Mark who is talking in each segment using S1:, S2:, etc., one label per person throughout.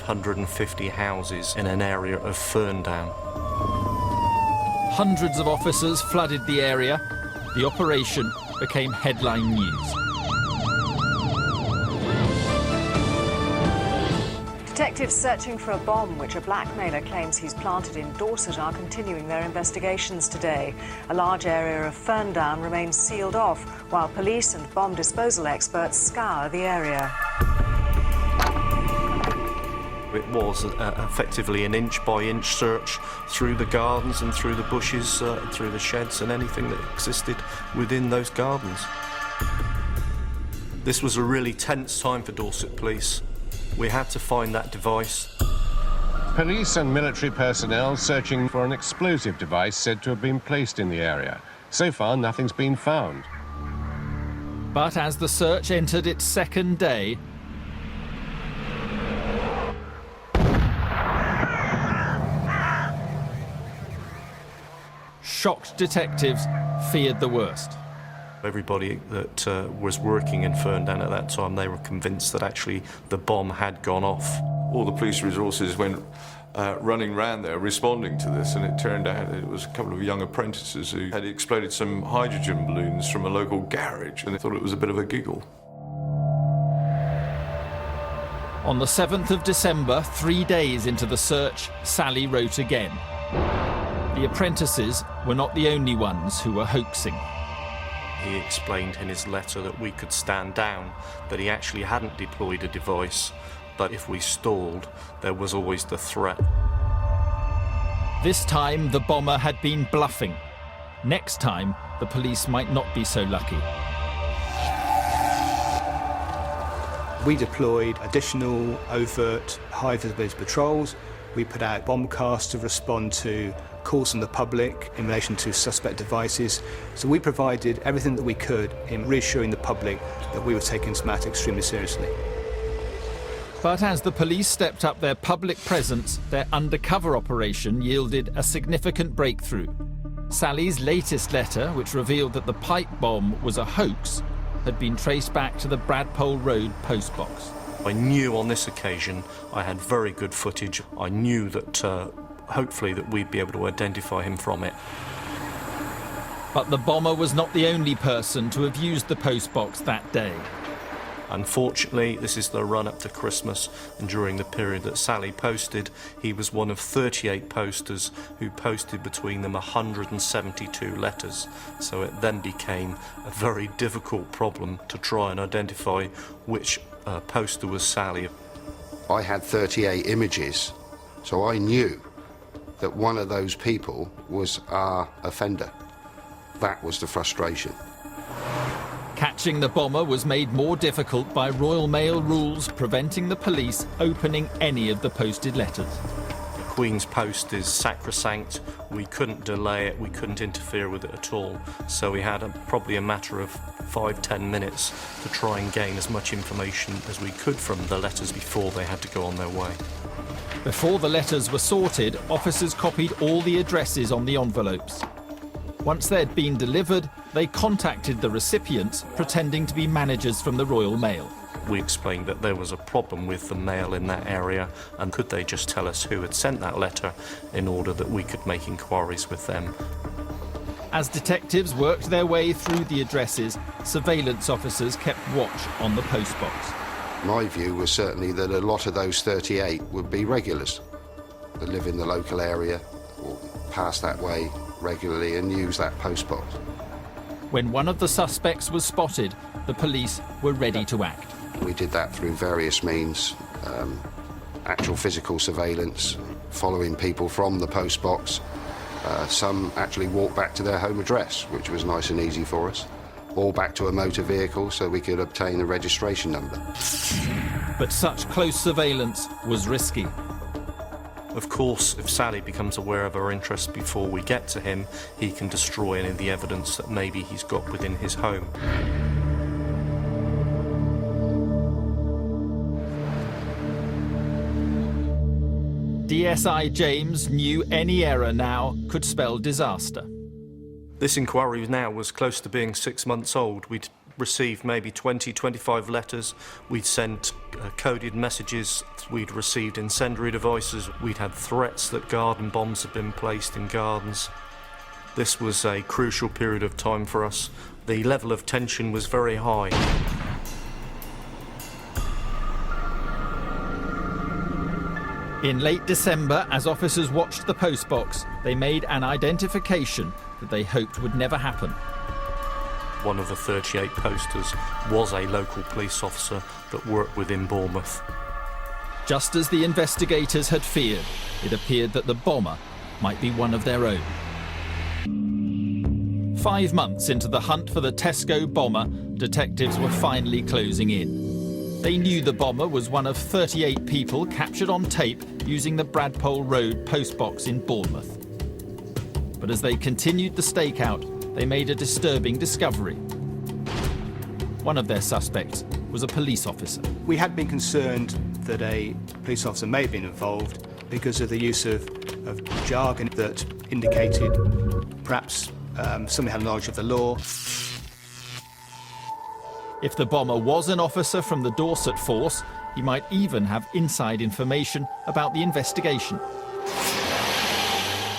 S1: 850 houses in an area of Ferndown.
S2: Hundreds of officers flooded the area. The operation became headline news.
S3: Detectives searching for a bomb which a blackmailer claims he's planted in Dorset are continuing their investigations today. A large area of Ferndown remains sealed off, while police and bomb disposal experts scour the area.
S1: It was effectively an inch-by-inch search through the gardens and through the bushes, through the sheds and anything that existed within those gardens. This was a really tense time for Dorset Police. We had to find that device.
S4: Police and military personnel searching for an explosive device said to have been placed in the area. So far, nothing's been found.
S2: But as the search entered its second day, shocked detectives feared the worst.
S1: Everybody that was working in Ferndown at that time, they were convinced that actually the bomb had gone off.
S5: All the police resources went running round there responding to this, and it turned out it was a couple of young apprentices who had exploded some hydrogen balloons from a local garage, and they thought it was a bit of a giggle.
S2: On the 7th of December, 3 days into the search, Sally wrote again. The apprentices were not the only ones who were hoaxing.
S1: He explained in his letter that we could stand down, that he actually hadn't deployed a device, but if we stalled, there was always the threat.
S2: This time, the bomber had been bluffing. Next time, the police might not be so lucky.
S6: We deployed additional overt high visibility patrols. We put out bomb casts to respond to calls from the public in relation to suspect devices. So we provided everything that we could in reassuring the public that we were taking this matter extremely seriously.
S2: But as the police stepped up their public presence, their undercover operation yielded a significant breakthrough. Sally's latest letter, which revealed that the pipe bomb was a hoax, had been traced back to the Bradpole Road postbox.
S1: I knew on this occasion I had very good footage. I knew that hopefully that we'd be able to identify him from it.
S2: But the bomber was not the only person to have used the postbox that day.
S1: Unfortunately, this is the run-up to Christmas, and during the period that Sally posted, he was one of 38 posters who posted between them 172 letters. So it then became a very difficult problem to try and identify which poster was Sally.
S7: I had 38 images, so I knew that one of those people was our offender. That was the frustration.
S2: Catching the bomber was made more difficult by Royal Mail rules preventing the police opening any of the posted letters.
S1: The Queen's Post is sacrosanct. We couldn't delay it, we couldn't interfere with it at all. So we had probably a matter of 5-10 minutes to try and gain as much information as we could from the letters before they had to go on their way.
S2: Before the letters were sorted, officers copied all the addresses on the envelopes. Once they'd been delivered, they contacted the recipients, pretending to be managers from the Royal Mail.
S1: We explained that there was a problem with the mail in that area, and could they just tell us who had sent that letter in order that we could make inquiries with them.
S2: As detectives worked their way through the addresses, surveillance officers kept watch on the postbox.
S7: My view was certainly that a lot of those 38 would be regulars that live in the local area or pass that way regularly and use that postbox.
S2: When one of the suspects was spotted, the police were ready to act.
S7: We did that through various means, actual physical surveillance, following people from the postbox. Some actually walked back to their home address, which was nice and easy for us, or back to a motor vehicle so we could obtain a registration number.
S2: But such close surveillance was risky.
S1: Of course, if Sally becomes aware of our interest before we get to him, he can destroy any of the evidence that maybe he's got within his home.
S2: DSI James knew any error now could spell disaster.
S1: This inquiry now was close to being 6 months old. We'd received maybe 20, 25 letters. We'd sent coded messages. We'd received incendiary devices. We'd had threats that garden bombs had been placed in gardens. This was a crucial period of time for us. The level of tension was very high.
S2: In late December, as officers watched the postbox, they made an identification that they hoped would never happen.
S1: One of the 38 posters was a local police officer that worked within Bournemouth.
S2: Just as the investigators had feared, it appeared that the bomber might be one of their own. 5 months into the hunt for the Tesco Bomber, detectives were finally closing in. They knew the bomber was one of 38 people captured on tape using the Bradpole Road postbox in Bournemouth. But as they continued the stakeout, they made a disturbing discovery. One of their suspects was a police officer.
S6: We had been concerned that a police officer may have been involved because of the use of jargon that indicated perhaps somebody had knowledge of the law.
S2: If the bomber was an officer from the Dorset force, he might even have inside information about the investigation.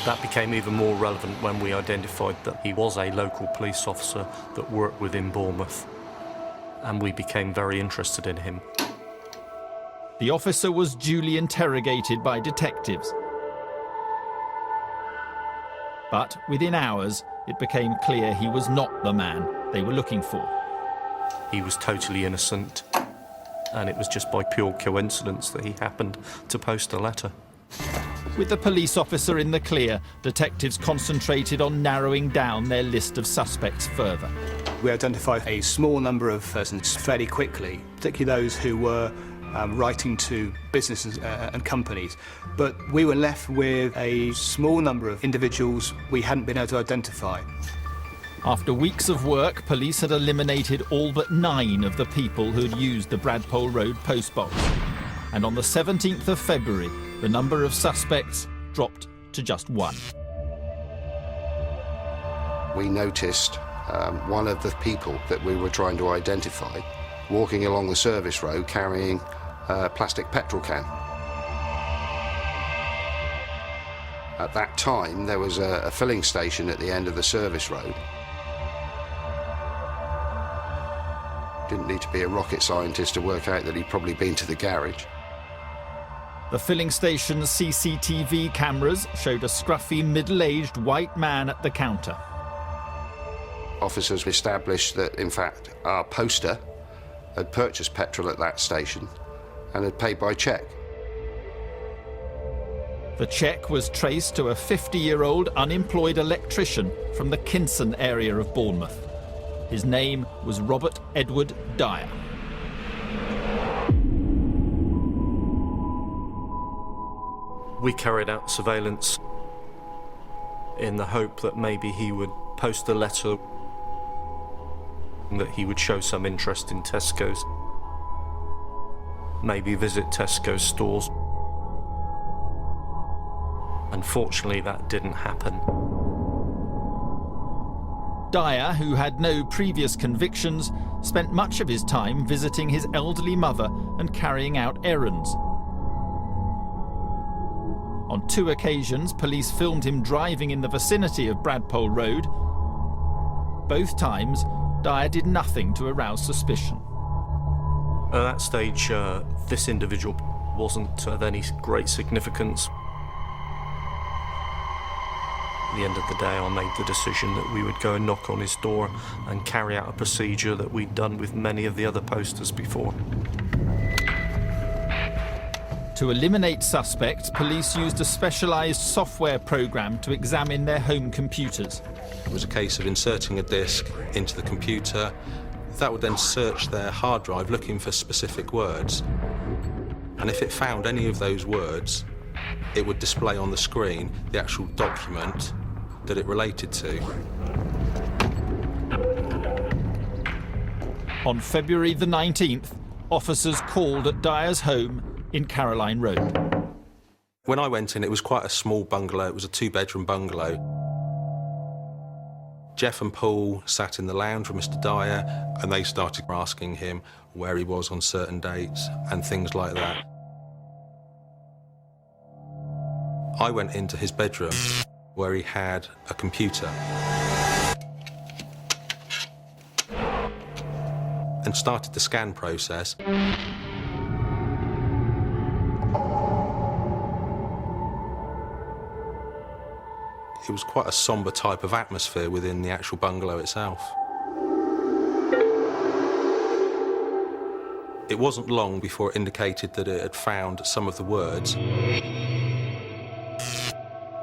S1: That became even more relevant when we identified that he was a local police officer that worked within Bournemouth, and we became very interested in him.
S2: The officer was duly interrogated by detectives. But within hours, it became clear he was not the man they were looking for.
S1: He was totally innocent, and it was just by pure coincidence that he happened to post a letter.
S2: With the police officer in the clear, detectives concentrated on narrowing down their list of suspects further.
S6: We identified a small number of persons fairly quickly, particularly those who were writing to businesses and companies. But we were left with a small number of individuals we hadn't been able to identify.
S2: After weeks of work, police had eliminated all but 9 of the people who had used the Bradpole Road postbox. And on the 17th of February, the number of suspects dropped to just 1.
S7: We noticed one of the people that we were trying to identify walking along the service road carrying a plastic petrol can. At that time, there was a filling station at the end of the service road. Didn't need to be a rocket scientist to work out that he'd probably been to the garage.
S2: The filling station's CCTV cameras showed a scruffy, middle-aged white man at the counter.
S7: Officers established that, in fact, our poster had purchased petrol at that station and had paid by cheque.
S2: The cheque was traced to a 50-year-old unemployed electrician from the Kinson area of Bournemouth. His name was Robert Edward Dyer.
S1: We carried out surveillance in the hope that maybe he would post a letter, that he would show some interest in Tesco's, maybe visit Tesco's stores. Unfortunately, that didn't happen.
S2: Dyer, who had no previous convictions, spent much of his time visiting his elderly mother and carrying out errands. On 2 occasions, police filmed him driving in the vicinity of Bradpole Road. Both times, Dyer did nothing to arouse suspicion.
S1: At that stage, this individual wasn't of any great significance. At the end of the day, I made the decision that we would go and knock on his door and carry out a procedure that we'd done with many of the other posters before.
S2: To eliminate suspects, police used a specialised software program to examine their home computers.
S8: It was a case of inserting a disk into the computer. That would then search their hard drive looking for specific words. And if it found any of those words, it would display on the screen the actual document that it related to.
S2: On February the 19th, officers called at Dyer's home in Caroline Road.
S8: When I went in, it was quite a small bungalow. It was a 2-bedroom bungalow. Jeff and Paul sat in the lounge with Mr. Dyer, and they started asking him where he was on certain dates and things like that. I went into his bedroom where he had a computer and started the scan process. It was quite a sombre type of atmosphere within the actual bungalow itself. It wasn't long before it indicated that it had found some of the words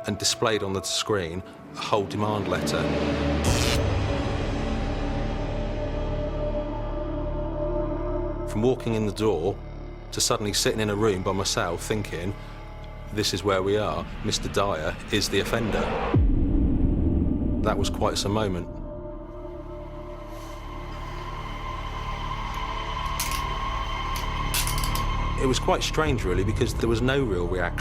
S8: and displayed on the screen a whole demand letter. From walking in the door to suddenly sitting in a room by myself thinking, this is where we are, Mr. Dyer is the offender. That was quite some moment. It was quite strange really, because there was no real reaction.